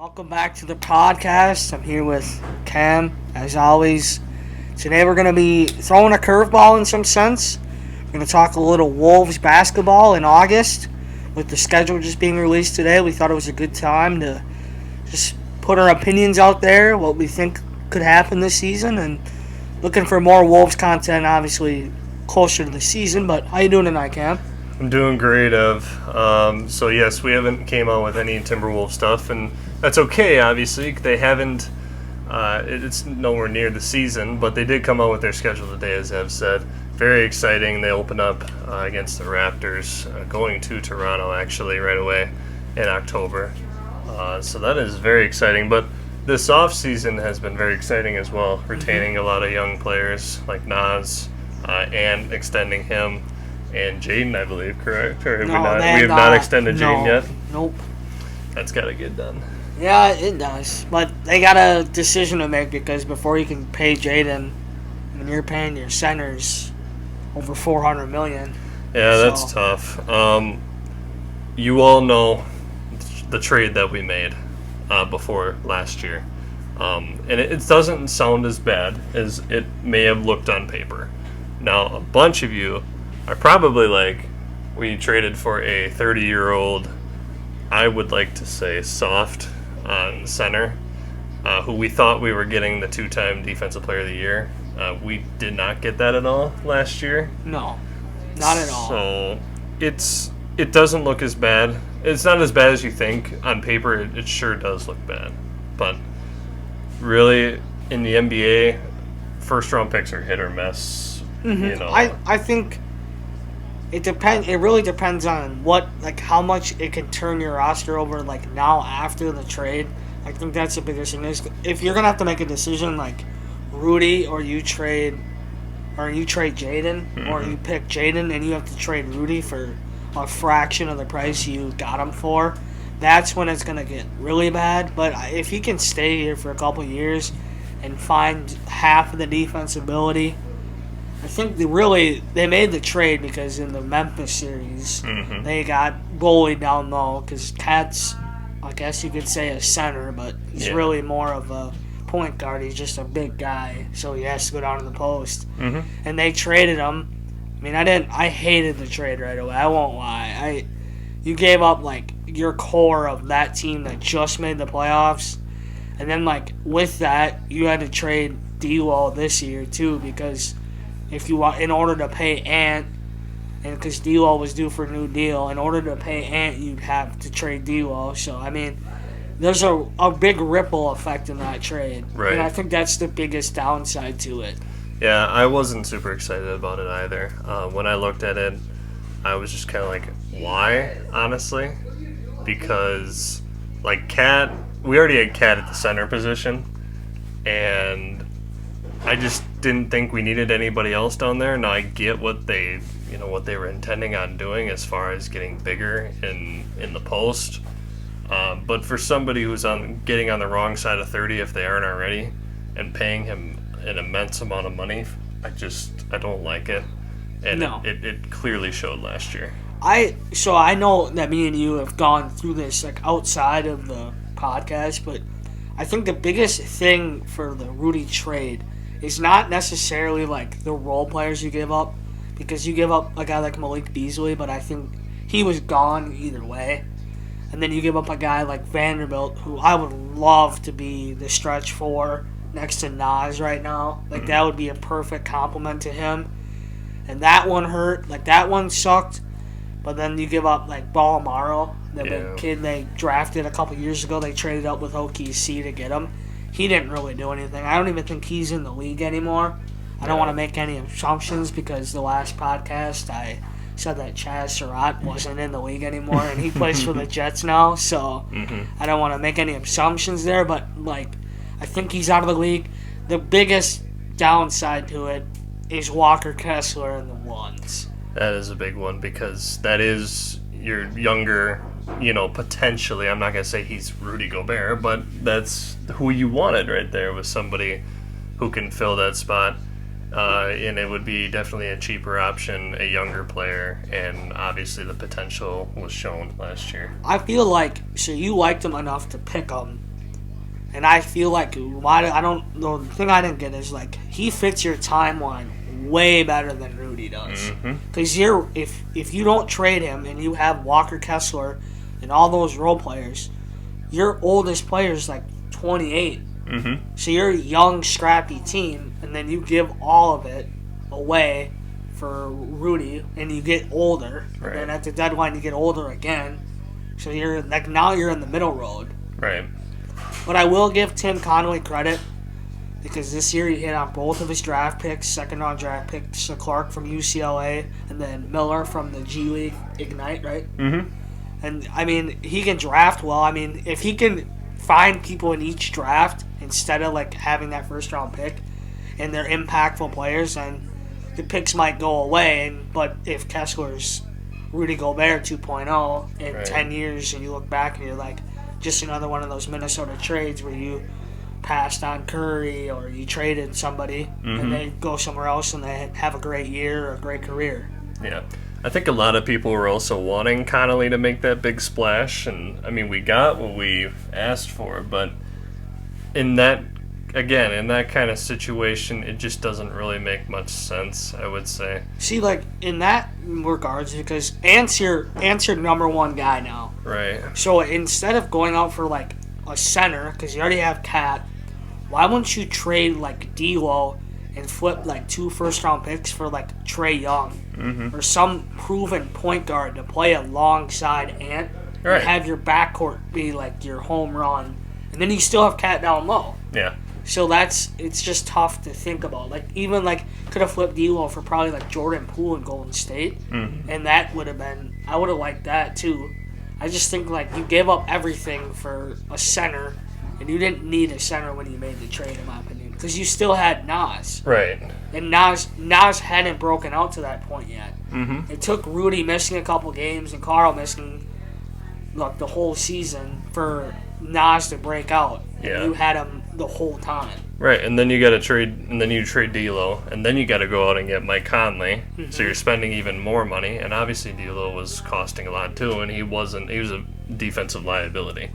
Welcome back to the podcast. I'm here with Cam, as always. Today we're going to be throwing a curveball in some sense. We're going to talk a little Wolves basketball in August. With the schedule just being released today, we thought it was a good time to just put our opinions out there, what we think could happen this season, and looking for more Wolves content, obviously, closer to the season. But how you doing tonight, Cam? I'm doing great, Ev. So yes, we haven't came out with any Timberwolves stuff, and that's okay, obviously. They haven't, it's nowhere near the season, but they did come out with their schedule today, as Ev said. Very exciting. They open up against the Raptors, going to Toronto, actually, right away in October. So that is very exciting. But this offseason has been very exciting as well, retaining a lot of young players like Nas and extending him. And Jaden, I believe, correct? Or have we have not extended Jaden yet? Nope. That's got to get done. Yeah, it does. But they got a decision to make because before you can pay Jaden, I mean, you're paying your centers over $400 million. Yeah, that's tough. You all know the trade that we made before last year. And it doesn't sound as bad as it may have looked on paper. Now, a bunch of you are probably like, we traded for a 30-year-old, I would like to say, soft center, who we thought we were getting the two-time Defensive Player of the Year. We did not get that at all last year. No, not at all. So it doesn't look as bad. It's not as bad as you think. On paper, it sure does look bad. But really, in the NBA, first-round picks are hit or miss. Mm-hmm. You know, I think it depends. It really depends on how much it can turn your roster over. Like now after the trade, I think that's the biggest thing. Is if you're gonna have to make a decision, like Rudy, or you trade Jaden, or you pick Jaden and you have to trade Rudy for a fraction of the price you got him for. That's when it's gonna get really bad. But if he can stay here for a couple years and find half of the defensibility. I think they made the trade because in the Memphis series, they got bullied down low because Cat's, I guess you could say, a center, but he's really more of a point guard. He's just a big guy, so he has to go down to the post. And they traded him. I mean, I hated the trade right away. I won't lie. You gave up, your core of that team that just made the playoffs. And then, with that, you had to trade D-Wall this year, too, because if you want, in order to pay Ant, and because D-Wall was due for a new deal, in order to pay Ant, you'd have to trade D-Wall. So, I mean, there's a big ripple effect in that trade. Right. And I think that's the biggest downside to it. Yeah, I wasn't super excited about it either. When I looked at it, I was just kind of like, why, honestly? Because, Cat, we already had Cat at the center position, and I just didn't think we needed anybody else down there. Now I get what they were intending on doing as far as getting bigger in the post. But for somebody who's getting on the wrong side of 30 if they aren't already, and paying him an immense amount of money, I don't like it. And No. it clearly showed last year. So I know that me and you have gone through this outside of the podcast, but I think the biggest thing for the Rudy trade is not necessarily the role players you give up, because you give up a guy like Malik Beasley, but I think he was gone either way. And then you give up a guy like Vanderbilt, who I would love to be the stretch four next to Nas right now. That would be a perfect compliment to him. And that one hurt. That one sucked. But then you give up Ballamaro, the big kid they drafted a couple years ago. They traded up with OKC to get him. He didn't really do anything. I don't even think he's in the league anymore. I don't want to make any assumptions because the last podcast I said that Chaz Surratt wasn't in the league anymore, and he plays for the Jets now, so I don't want to make any assumptions there, but I think he's out of the league. The biggest downside to it is Walker Kessler and the ones. That is a big one because that is your younger, potentially, I'm not going to say he's Rudy Gobert, but that's who you wanted right there, was somebody who can fill that spot. And it would be definitely a cheaper option, a younger player, and obviously the potential was shown last year. I feel so you liked him enough to pick him And I feel like the thing I didn't get is like he fits your timeline way better than Rudy does. Because if you don't trade him and you have Walker Kessler and all those role players, your oldest player is like 28. So you're a young, scrappy team, and then you give all of it away for Rudy, and you get older. Right. And at the deadline, you get older again. So you're like now you're in the middle road. Right. But I will give Tim Connolly credit because this year he hit on both of his draft picks, second-round draft picks, Clark from UCLA and then Miller from the G League Ignite, right? And, I mean, he can draft well. I mean, if he can find people in each draft instead of, like, having that first-round pick and they're impactful players, then the picks might go away. But if Kessler's Rudy Gobert 2.0 in 10 years and you look back and you're like, just another one of those Minnesota trades where you passed on Curry or you traded somebody and they go somewhere else and they have a great year or a great career. Yeah. I think a lot of people were also wanting Connolly to make that big splash, and I mean, we got what we asked for, but in that kind of situation, it just doesn't really make much sense, I would say. See, like, in that regards, because Ant's your number one guy now. Right. So instead of going out for, like, a center, because you already have Cat, why wouldn't you trade, like, D'Lo and flip, like, 2 first-round picks for, like, Trae Young or some proven point guard to play alongside Ant Right. and have your backcourt be, like, your home run. And then you still have Cat down low. Yeah. So it's just tough to think about. Like, even, like, could have flipped D'Lo for probably, like, Jordan Poole in Golden State. And that would have been, I would have liked that, too. I just think, like, you gave up everything for a center, and you didn't need a center when you made the trade, in my opinion. Because you still had Nas. Right. And Nas hadn't broken out to that point yet. It took Rudy missing a couple games and Carl missing, like, the whole season for Nas to break out. Yeah. You had him the whole time. Right, and then you got to trade, and then you trade D'Lo, and then you got to go out and get Mike Conley. So you're spending even more money, and obviously D'Lo was costing a lot too, and he was a defensive liability.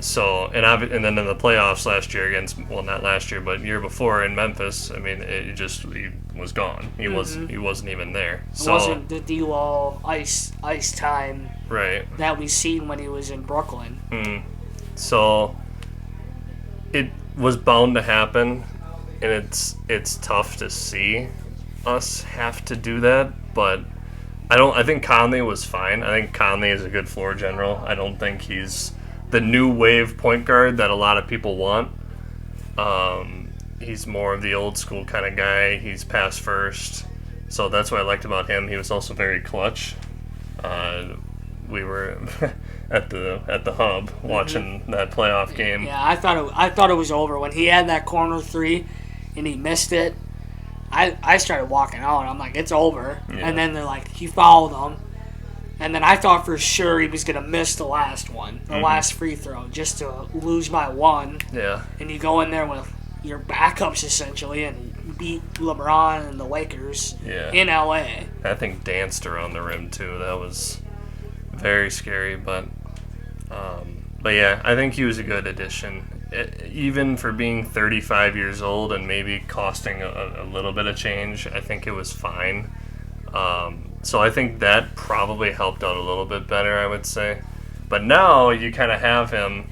So and then in the playoffs last year against, well, not last year, but year before in Memphis, I mean, he was gone. He wasn't even there. It wasn't the D'Lo ice time right that we seen when he was in Brooklyn. So it was bound to happen, and it's tough to see us have to do that, but I think Conley was fine. I think Conley is a good floor general. I don't think he's the new wave point guard that a lot of people want. He's more of the old school kind of guy. He's pass first, so that's what I liked about him. He was also very clutch. We were at the hub watching that playoff game. Yeah, I thought it was over when he had that corner three, and he missed it. I started walking out. I'm like, it's over. Yeah. And then they're like, he fouled them. And then I thought for sure he was gonna miss the last one, the last free throw, just to lose by one. Yeah. And you go in there with your backups essentially and beat LeBron and the Lakers in LA. That thing danced around the rim too. That was very scary, but yeah, I think he was a good addition. Even for being 35 years old and maybe costing a little bit of change, I think it was fine. So I think that probably helped out a little bit better, I would say. But now you kind of have him,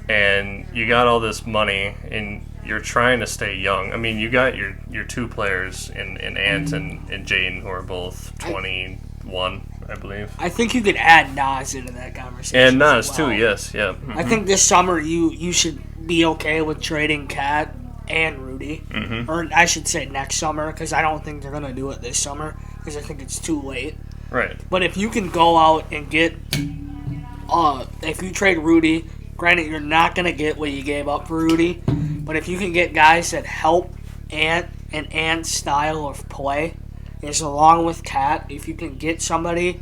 and you got all this money, and you're trying to stay young. I mean, you got your 2 players in Ant and Jaden, who are both 21, I believe. I think you could add Nas into that conversation. And Nas as well. too, yes, yeah. I think this summer you should be okay with trading Cat and Rudy, or I should say next summer, because I don't think they're gonna do it this summer, because I think it's too late. Right. But if you can go out and get, if you trade Rudy, granted you're not gonna get what you gave up for Rudy, but if you can get guys that help Ant and Ant's style of play, is along with Cat, if you can get somebody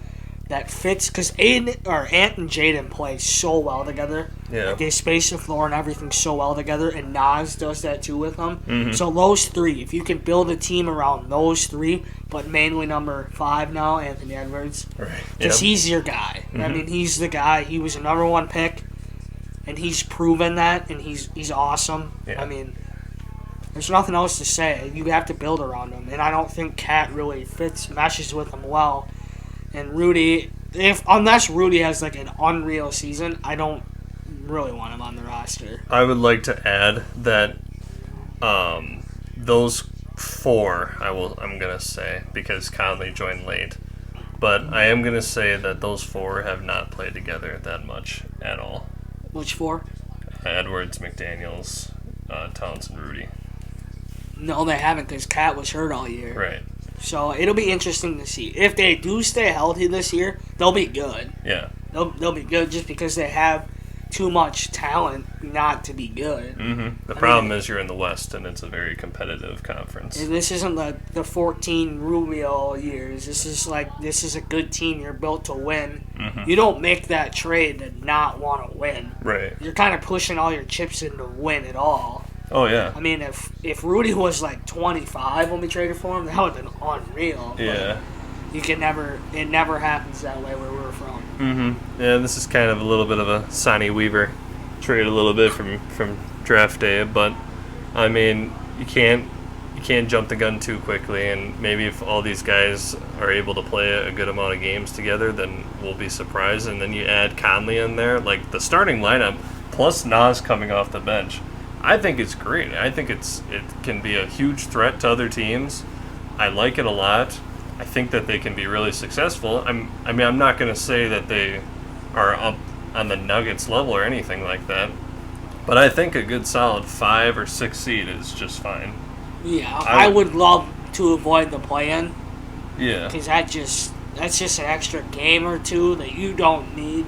that fits, because Ant and Jaden play so well together. Yeah. Like they space the floor and everything so well together, and Nas does that too with them. So those 3, if you can build a team around those 3, but mainly number 5 now, Anthony Edwards, Right. because he's your guy. I mean, he's the guy. He was a number 1 pick. and he's proven that, and he's awesome. Yeah. I mean, there's nothing else to say. You have to build around him, and I don't think Cat really meshes with him well. And Rudy, unless Rudy has like an unreal season, I don't really want him on the roster. I would like to add that those four, I'm gonna say, because Conley joined late, but I am gonna say that those four have not played together that much at all. Which four? Edwards, McDaniels, Townsend, Rudy. No, they haven't, because Cat was hurt all year. Right. So it'll be interesting to see. If they do stay healthy this year, they'll be good. Yeah. They'll be good just because they have too much talent not to be good. Mm-hmm. The problem is you're in the West, and it's a very competitive conference. And this isn't the 14 Rubio years. This is a good team. You're built to win. Mm-hmm. You don't make that trade to not want to win. Right. You're kind of pushing all your chips in to win it all. Oh, yeah. I mean, if Rudy was like 25 when we traded for him, that would have been unreal. Yeah. It never happens that way where we're from. Mm-hmm. Yeah, this is kind of a little bit of a Sonny Weaver trade a little bit from draft day, but I mean, you can't jump the gun too quickly, and maybe if all these guys are able to play a good amount of games together, then we'll be surprised. And then you add Conley in there, like the starting lineup plus Nas coming off the bench. I think it's great. I think it can be a huge threat to other teams. I like it a lot. I think that they can be really successful. I'm not going to say that they are up on the Nuggets level or anything like that, but I think a good solid 5 or 6 seed is just fine. Yeah, I would love to avoid the play-in. Yeah. Because that's just an extra game or two that you don't need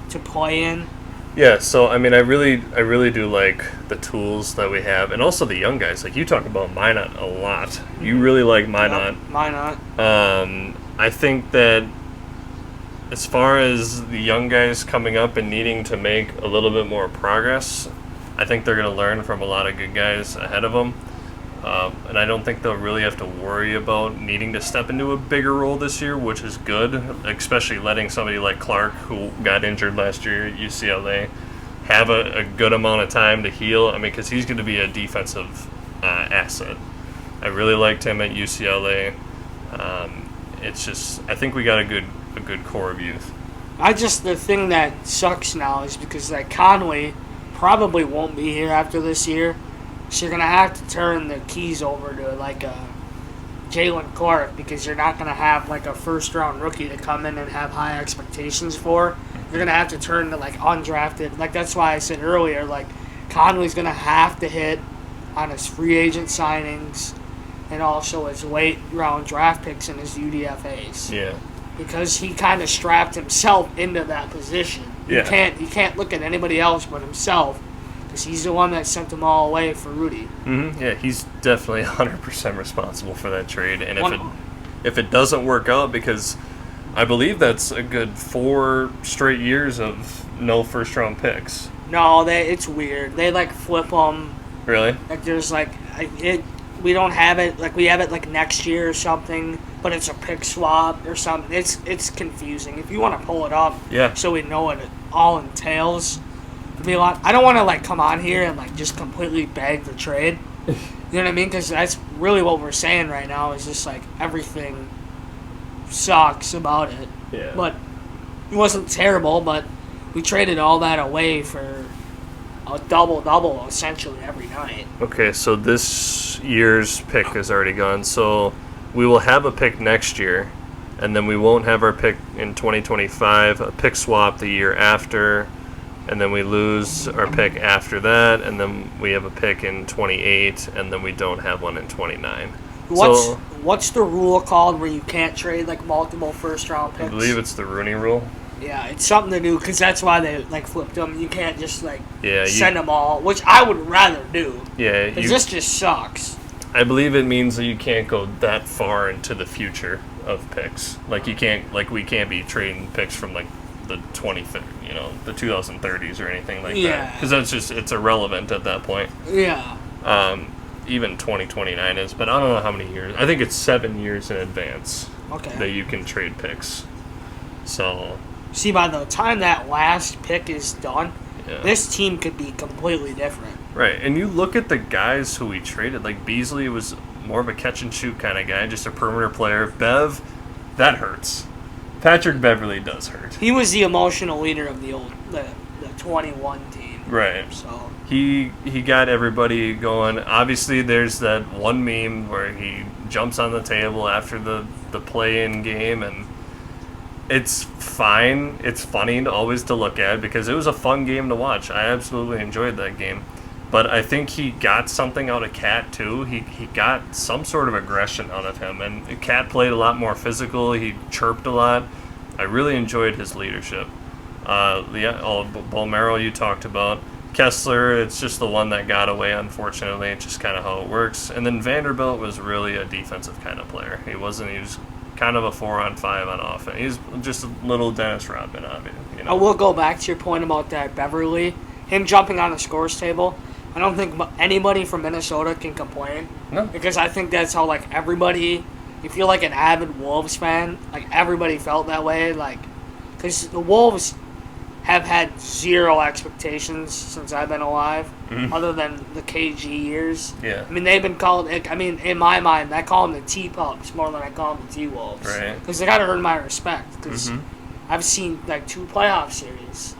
to play in. Yeah, so I mean, I really do like the tools that we have, and also the young guys. Like you talk about Minot a lot. You really like Minot. Yep, Minot. I think that as far as the young guys coming up and needing to make a little bit more progress, I think they're going to learn from a lot of good guys ahead of them. And I don't think they'll really have to worry about needing to step into a bigger role this year, which is good, especially letting somebody like Clark, who got injured last year at UCLA, have a good amount of time to heal. I mean, because he's going to be a defensive asset. I really liked him at UCLA. It's just, I think we got a good core of youth. The thing that sucks now is because like Conley probably won't be here after this year. So you're going to have to turn the keys over to like a Jalen Clark because you're not going to have like a first-round rookie to come in and have high expectations for. You're going to have to turn to like undrafted. Like that's why I said earlier, like Conley's going to have to hit on his free agent signings and also his late-round draft picks and his UDFAs. Yeah. Because he kind of strapped himself into that position. Yeah. You can't look at anybody else but himself. He's the one that sent them all away for Rudy. Mm-hmm. Yeah, he's definitely 100% responsible for that trade. And if it doesn't work out, because I believe that's a good 4 straight years of no first-round picks. No, it's weird. They like flip them. Really? Like there's like we don't have it. Like we have it like next year or something, but it's a pick swap or something. It's confusing. If you want to pull it up, yeah, so we know what it all entails. I don't want to like come on here and like just completely bag the trade. You know what I mean? Because that's really what we're saying right now is just like everything sucks about it. Yeah. But it wasn't terrible. But we traded all that away for a double essentially every night. Okay, so this year's pick is already gone. So we will have a pick next year, and then we won't have our pick in 2025. A pick swap the year after. And then we lose our pick after that, and then we have a pick in 28, and then we don't have one in 29. What's the rule called where you can't trade like multiple first-round picks? I believe it's the Rooney Rule. Yeah, it's something to do because that's why they like flipped them. You can't just like send them all, which I would rather do. Yeah, because this just sucks. I believe it means that you can't go that far into the future of picks. Like we can't be trading picks from like the 2030s or anything like that, because that's just, it's irrelevant at that point. Yeah. Even 2029 is, but I don't know how many years. I think it's 7 years in advance that you can trade picks. So see, by the time that last pick is done, Yeah. this team could be completely different. Right, and you look at the guys who we traded. Like Beasley was more of a catch and shoot kind of guy, just a perimeter player. Bev, that hurts. Patrick Beverly does hurt. He was the emotional leader of the 21 team. Right. So He got everybody going. Obviously, there's that one meme where he jumps on the table after the play-in game, and it's fine. It's funny always to look at because it was a fun game to watch. I absolutely enjoyed that game. But I think he got something out of Cat, too. He got some sort of aggression out of him. And Cat played a lot more physical. He chirped a lot. I really enjoyed his leadership. Bolmero you talked about. Kessler, it's just the one that got away, unfortunately. It's just kind of how it works. And then Vanderbilt was really a defensive kind of player. He was kind of a 4-on-5 on offense. He's just a little Dennis Rodman, obviously. You know? I will go back to your point about that Beverly. Him jumping on the scores table. I don't think anybody from Minnesota can complain. No. Because I think that's how, like, everybody, if you're, like, an avid Wolves fan, like, everybody felt that way. Like, because the Wolves have had zero expectations since I've been alive, other than the KG years. Yeah. I mean, they've been called, I mean, in my mind, I call them the T-Pups more than I call them the T-Wolves. Right. Because they got to earn my respect. Because I've seen, like, 2 playoff series.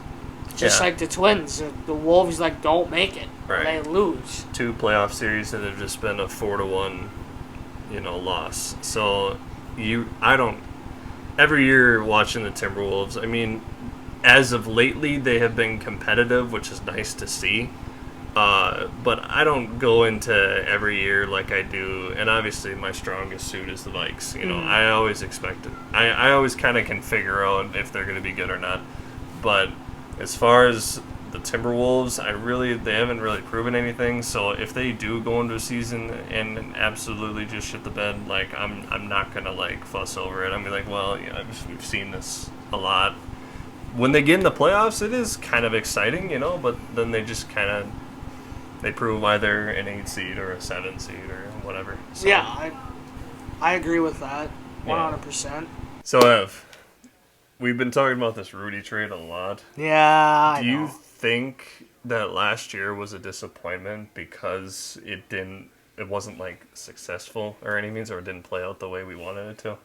Just like the Twins, the Wolves like don't make it. Right. They lose. 2 playoff series that have just been a 4-1, loss. So every year watching the Timberwolves, I mean, as of lately they have been competitive, which is nice to see. But I don't go into every year like I do, and obviously my strongest suit is the Vikes. I always expect it. I always kind of can figure out if they're going to be good or not, but. As far as the Timberwolves, they haven't really proven anything. So if they do go into a season and absolutely just shit the bed, like I'm not gonna like fuss over it. I'm gonna be like, well, we've seen this a lot. When they get in the playoffs, it is kind of exciting, But then they just they prove why they're an 8 seed or a 7 seed or whatever. So, yeah, I agree with that 100%. So Ev. We've been talking about this Rudy trade a lot. Yeah, Do you think that last year was a disappointment because it wasn't like successful or any means, or it didn't play out the way we wanted it to?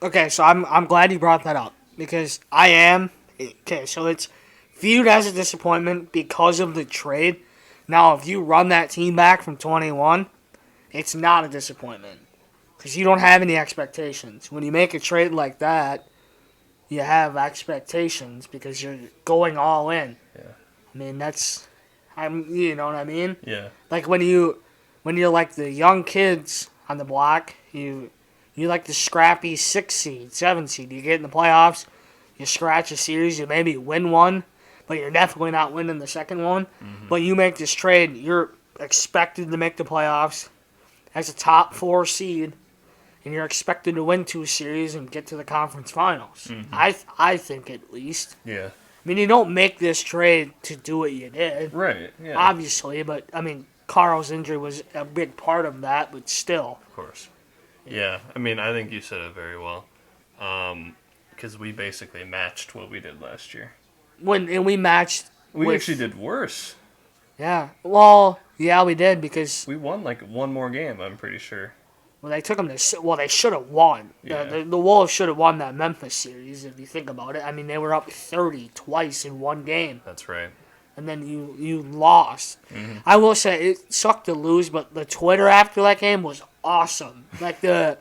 Okay, so I'm glad you brought that up because I am. Okay, so it's viewed as a disappointment because of the trade. Now, if you run that team back from 21, it's not a disappointment because you don't have any expectations. When you make a trade like that, you have expectations because you're going all in. Yeah. I mean, you know what I mean? Yeah. Like when you're like the young kids on the block, you like the scrappy 6 seed, 7 seed. You get in the playoffs, you scratch a series, you maybe win one, but you're definitely not winning the second one. Mm-hmm. But you make this trade, you're expected to make the playoffs as a top 4 seed. And you're expected to win 2 series and get to the conference finals. Mm-hmm. I think at least. Yeah. I mean, you don't make this trade to do what you did. Right, yeah. Obviously, but, I mean, Carl's injury was a big part of that, but still. Of course. Yeah, I mean, I think you said it very well. Because we basically matched what we did last year. We matched. We actually did worse. Yeah. Well, yeah, we did because. We won like one more game, I'm pretty sure. Well, they took them to. Well, they should have won. Yeah. The Wolves should have won that Memphis series if you think about it. I mean, they were up 30 twice in one game. That's right. And then you lost. Mm-hmm. I will say it sucked to lose, but the Twitter after that game was awesome. Like I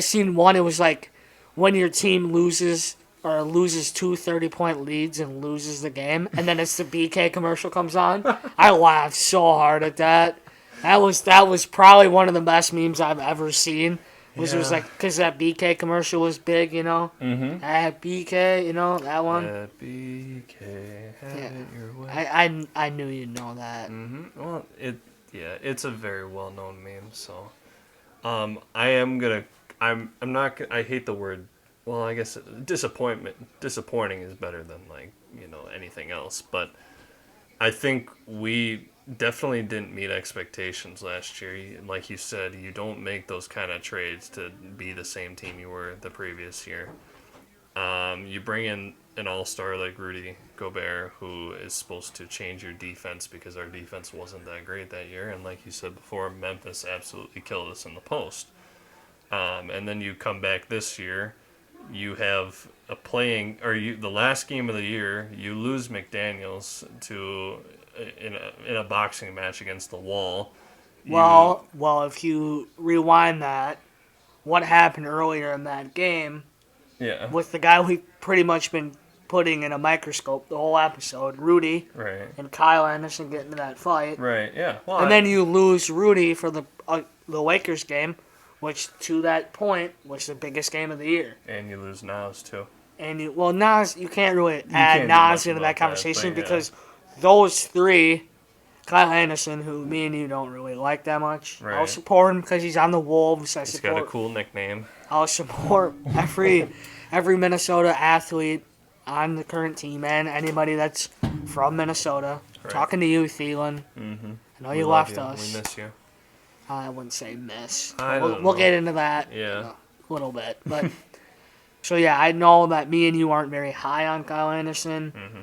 seen one. It was like when your team loses 2 30-point leads and loses the game, and then it's the BK commercial comes on. I laughed so hard at that. That was probably one of the best memes I've ever seen. It was like, because that BK commercial was big, Mm-hmm. At BK, that one. At BK, have it your way. I knew you'd know that. Mm-hmm. Well, it's a very well-known meme, so. I'm not, I hate the word, well, I guess disappointing is better than, anything else, but I think we definitely didn't meet expectations last year. Like you said, you don't make those kind of trades to be the same team you were the previous year. You bring in an all-star like Rudy Gobert, who is supposed to change your defense because our defense wasn't that great that year. And like you said before, Memphis absolutely killed us in the post. And then you come back this year, you have the last game of the year, you lose McDaniels to in a boxing match against the wall. Well, if you rewind that, what happened earlier in that game Yeah. with the guy we've pretty much been putting in a microscope the whole episode, Rudy, Right. and Kyle Anderson get into that fight. Right. Yeah. Well, And then you lose Rudy for the Lakers game, which to that point was the biggest game of the year. and you lose Nas too. And Nas, you can't really can't add do Nas much into about that conversation that, but yeah. because those three, Kyle Anderson, who me and you don't really like that much, I'll Right. support him because he's on the Wolves. He's got a cool nickname. I'll support every Minnesota athlete on the current team and anybody that's from Minnesota. Right. Talking to you, Thielen. Mm-hmm. I know We you love left you. us. We miss you. I wouldn't say miss. I We'll don't know. get into that Yeah. a little bit. But so yeah, I know that me and you aren't very high on Kyle Anderson. Mm-hmm.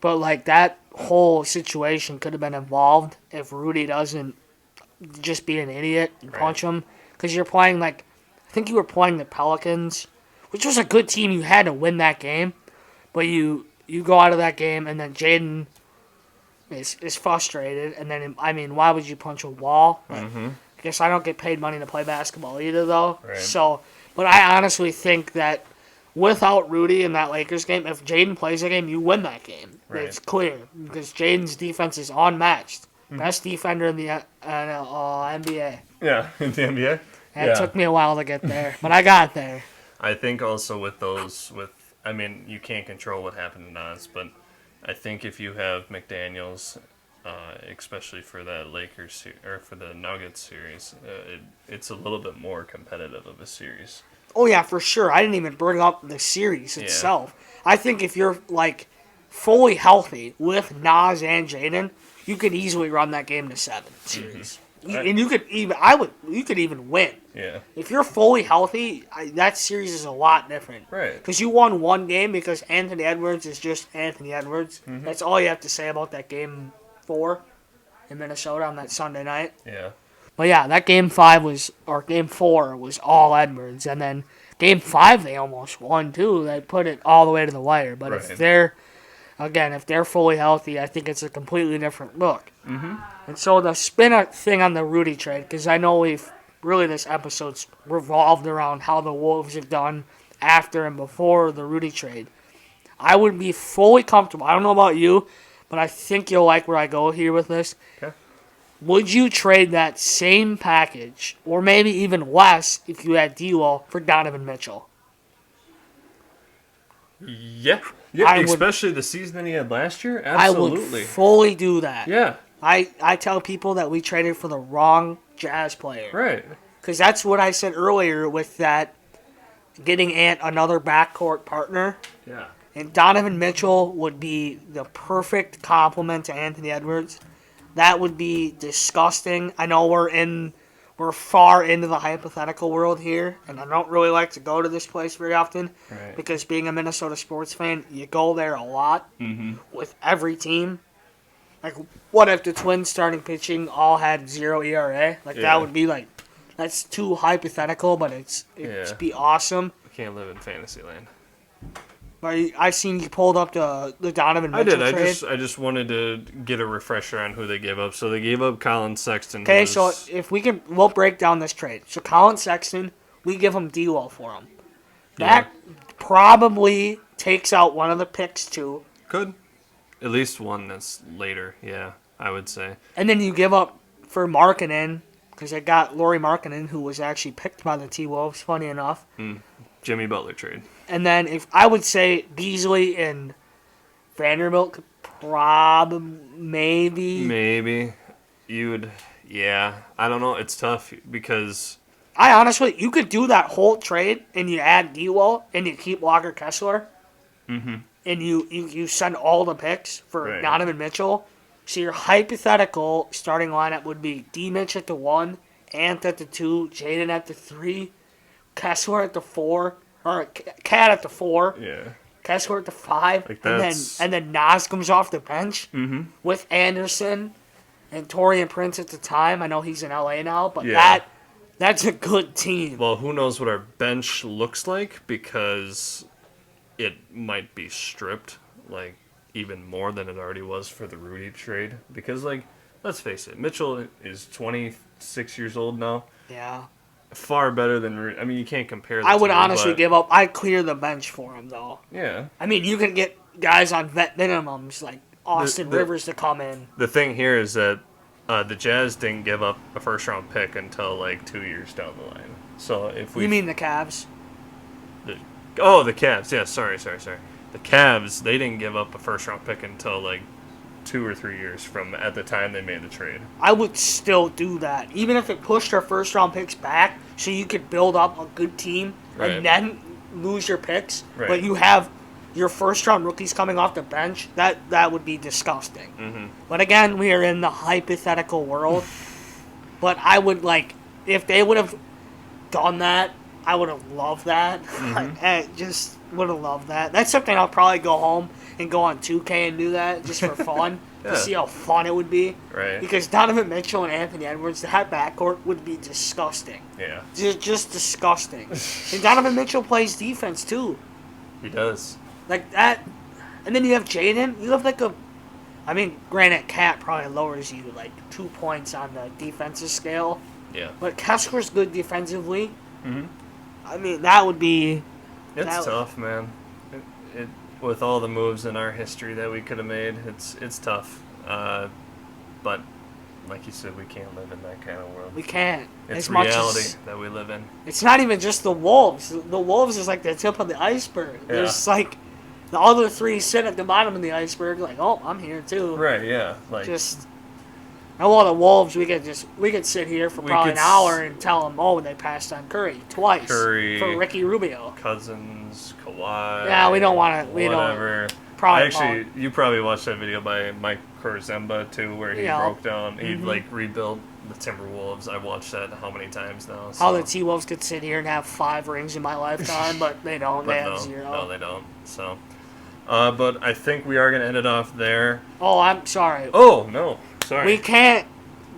But like that whole situation could have been involved if Rudy doesn't just be an idiot and Right. punch him. Because you're playing I think you were playing the Pelicans, which was a good team. You had to win that game. But you go out of that game and then Jaden is frustrated. And then, why would you punch a wall? Mm-hmm. I guess I don't get paid money to play basketball either, though. Right. So, but I honestly think that without Rudy in that Lakers game, if Jaden plays the game, you win that game. Right. It's clear because Jaden's defense is unmatched. Best defender in the NBA. Yeah, in the NBA. And It took me a while to get there, but I got there. I think also you can't control what happened to Nas, but I think if you have McDaniels, especially for that or for the Nuggets series, it's a little bit more competitive of a series. Oh yeah, for sure. I didn't even bring up the series itself. I think if you're fully healthy with Nas and Jaden, you could easily run that game to 7 series. Mm-hmm. And you could even win. Yeah. If you're fully healthy, that series is a lot different. Right. Because you won one game because Anthony Edwards is just Anthony Edwards. Mm-hmm. That's all you have to say about that game 4 in Minnesota on that Sunday night. Yeah. But yeah, that game 4 was all Edwards. And then game 5 they almost won too. They put it all the way to the wire. But Right. if they're fully healthy, I think it's a completely different look. Mm-hmm. And so the spin thing on the Rudy trade, because I know this episode's revolved around how the Wolves have done after and before the Rudy trade. I would be fully comfortable. I don't know about you, but I think you'll like where I go here with this. Okay. Would you trade that same package, or maybe even less, if you had D-Wall for Donovan Mitchell? Yeah. Yeah. Especially the season that he had last year. Absolutely. I would fully do that. Yeah. I tell people that we traded for the wrong Jazz player. Right. Because that's what I said earlier with that getting another backcourt partner. Yeah. And Donovan Mitchell would be the perfect complement to Anthony Edwards. That would be disgusting. I know we're far into the hypothetical world here, and I don't really like to go to this place very often. Right. Because being a Minnesota sports fan, you go there a lot with every team. Like, what if the Twins starting pitching all had 0 ERA? That would be that's too hypothetical, but it'd be awesome. I can't live in fantasy land. But I seen you pulled up the Donovan Mitchell trade. I just wanted to get a refresher on who they gave up. So they gave up Colin Sexton. Okay, so if we'll break down this trade. So Colin Sexton, we give him D-Wall for him. That probably takes out one of the picks too. Could. At least one that's later, yeah, I would say. And then you give up for Markkanen, because they got Lauri Markkanen, who was actually picked by the T-Wolves, funny enough. Jimmy Butler trade. And then if I would say Beasley and Vanderbilt could Maybe. I don't know. It's tough because I honestly, you could do that whole trade and you add D-Wall and you keep Walker Kessler. Mm-hmm. And you send all the picks for Right. Donovan Mitchell. So your hypothetical starting lineup would be D-Mitch at the 1, Ant at the 2, Jaden at the 3, Kessler at the 4, or Cat at the 4. Yeah. Kessler at the 5, Like and that's. then Nas comes off the bench with Anderson and Torian Prince at the time. I know he's in LA now, but Yeah. that's a good team. Well, who knows what our bench looks like because it might be stripped, like, even more than it already was for the Rudy trade. Because, like, let's face it, Mitchell is 26 years old now. Yeah, Far better than Rudy. I mean, you can't compare the I would two, honestly but give up. I'd clear the bench for him though. yeah. I mean, you can get guys on vet minimums like Austin The- Rivers to come in. The thing here is that the Jazz didn't give up a first-round pick until, like, 2 years down the line. So if we... You mean the Cavs? the Cavs. Yeah, sorry. The Cavs, they didn't give up a first-round pick until, like, 2 or 3 years from at the time they made the trade. I would still do that, even if it pushed our first round picks back, so you could build up a good team Right. and then lose your picks. Right. But you have your first round rookies coming off the bench. That would be disgusting. Mm-hmm. But again, we are in the hypothetical world. But I would if they would have done that, I would have loved that. I just would have loved that. That's something I'll probably go home and go on 2K and do that just for fun Yeah. to see how fun it would be. Right. Because Donovan Mitchell and Anthony Edwards, that backcourt would be disgusting. Yeah, Just disgusting. And Donovan Mitchell plays defense too. he does. Like that. And then you have Jaden. You have granted, Cat probably lowers you 2 points on the defensive scale. Yeah. But Kessler's good defensively. Mm-hmm. I mean, that would be... It's That- tough, man. It with all the moves in our history that we could have made, it's tough. But like you said, we can't live in that kind of world. We can't. It's as much reality as, that we live in. it's not even just the Wolves. The Wolves is like the tip of the iceberg. Yeah. There's the other 3 sit at the bottom of the iceberg like, oh, I'm here too. Right? Yeah. Like Just... And well, the Wolves, we could sit here for We probably could an hour and tell them, oh, they passed on Curry twice Curry. for Ricky Rubio. Cousins, Kawhi. Yeah, we don't wanna- we don't- Whatever. Probably You probably watched that video by Mike Kurzemba too, where he Yeah. broke down. He Mhm. rebuilt the Timberwolves. I watched that how many times now? How So. the T-Wolves could sit here and have 5 rings in my lifetime, but they don't. But They have no, 0. no, they don't. So, but I think we are gonna end it off there. Oh, I'm sorry. Oh no, sorry. We can't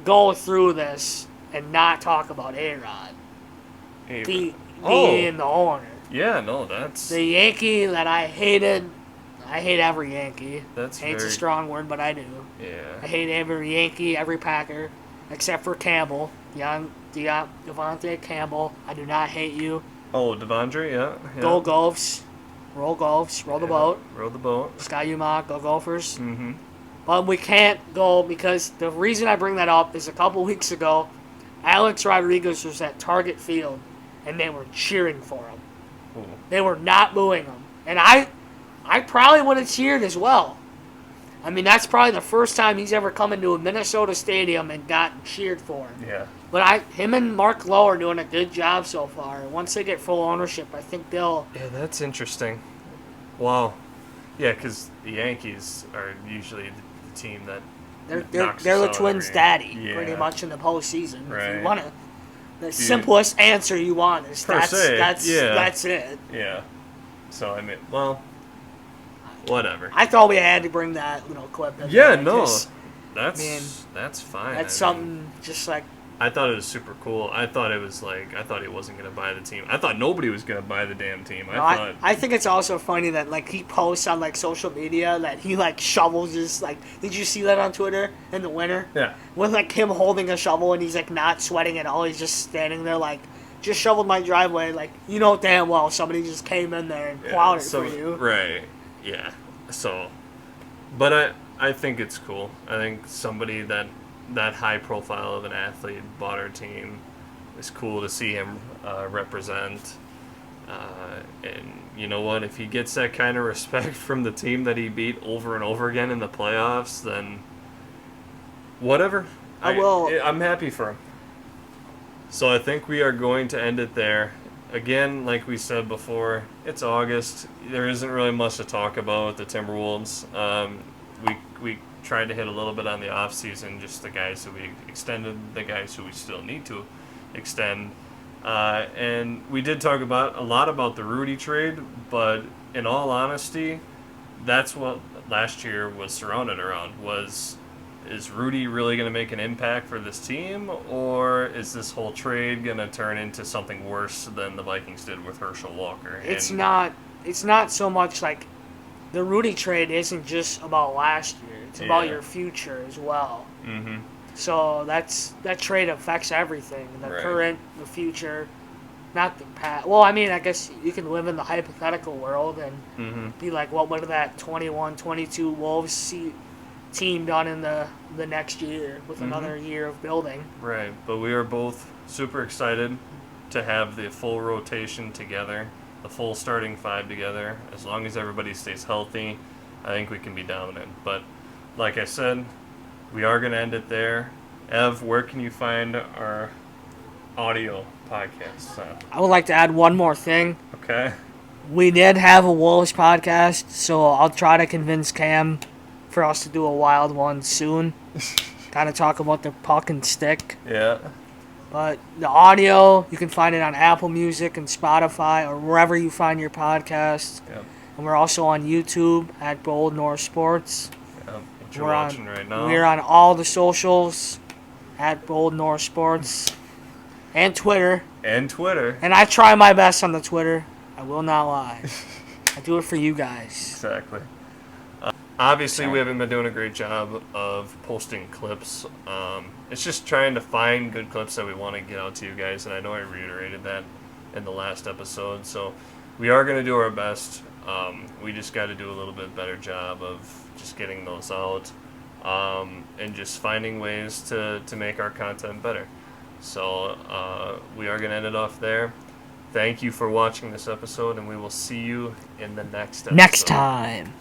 go through this and not talk about A-Rod. Hey, Being the owner. yeah, no, that's The Yankee that I hated. I hate every Yankee. that's Hate's very a strong word, but I do. I yeah. hate every Yankee, every Packer, except for Campbell. Devontae Campbell. I do not hate you. Oh, Devondre, yeah. Go Golfs. Roll Golfs. Roll the boat. Roll the boat. Sky Umach. Go Gophers. Mm-hmm. But we can't go because the reason I bring that up is a couple weeks ago, Alex Rodriguez was at Target Field, and they were cheering for him. Ooh. They were not booing him. And I probably would have cheered as well. I mean, that's probably the first time he's ever come into a Minnesota stadium and gotten cheered for. Yeah. But him and Mark Lowe are doing a good job so far. Once they get full ownership, I think they'll... Yeah, that's interesting. Wow. Yeah, because the Yankees are usually the team that knocks They're us the out Twins' every- daddy, Yeah. pretty much in the postseason. If Right. you want to... The simplest answer you want is Per se, yeah. that's it. Yeah. So I mean, well, whatever. I thought we had to bring that little clip in. Yeah, there, no, 'cause that's fine. That's I mean, something just like... I thought it was super cool. I thought he wasn't gonna buy the team. I thought nobody was gonna buy the damn team. I think it's also funny that he posts on social media that he shovels his did you see that on Twitter in the winter? Yeah. With him holding a shovel and he's not sweating at all. He's just standing there just shoveled my driveway. You know damn well somebody just came in there and plowed it for you. Right. Yeah. So, but I think it's cool. I think somebody that high profile of an athlete bought our team. It's cool to see him represent. And you know what? If he gets that kind of respect from the team that he beat over and over again in the playoffs, then whatever. I'm happy for him. So I think we are going to end it there. Again, like we said before, it's August. There isn't really much to talk about with the Timberwolves. We tried to hit a little bit on the off season, just the guys who we extended, the guys who we still need to extend, And we did talk a lot about the Rudy trade, but in all honesty, that's what last year was surrounded around. Is Rudy really going to make an impact for this team, or is this whole trade going to turn into something worse than the Vikings did with Herschel Walker? It's not. It's not so much like the Rudy trade isn't just about last year. It's about Yeah. your future as well. Mm-hmm. So that trade affects everything: the Right. current, the future, not the past. Well, I mean, I guess you can live in the hypothetical world and Mm-hmm. be like, what would that 21-22 Wolves team done in the next year with another year of building? Right, but we are both super excited to have the full rotation together, the full starting five together. As long as everybody stays healthy, I think we can be dominant. But like I said, we are going to end it there. Ev, where can you find our audio podcasts? I would like to add one more thing. Okay. We did have a Wolves podcast, so I'll try to convince Cam for us to do a wild one soon. Kind of talk about the puck and stick. Yeah. But the audio, you can find it on Apple Music and Spotify or wherever you find your podcasts. Yep. And we're also on YouTube at Bold North Sports. Yep. What you're We're watching on, right now. We're on all the socials at Bold North Sports and Twitter. And Twitter. And I try my best on the Twitter. I will not lie. I do it for you guys. Exactly. Obviously, Sorry. we haven't been doing a great job of posting clips. It's just trying to find good clips that we want to get out to you guys, and I know I reiterated that in the last episode. So we are going to do our best. We just got to do a little bit better job of just getting those out and just finding ways to make our content better. So we are going to end it off there. Thank you for watching this episode, and we will see you in the next episode. Next time.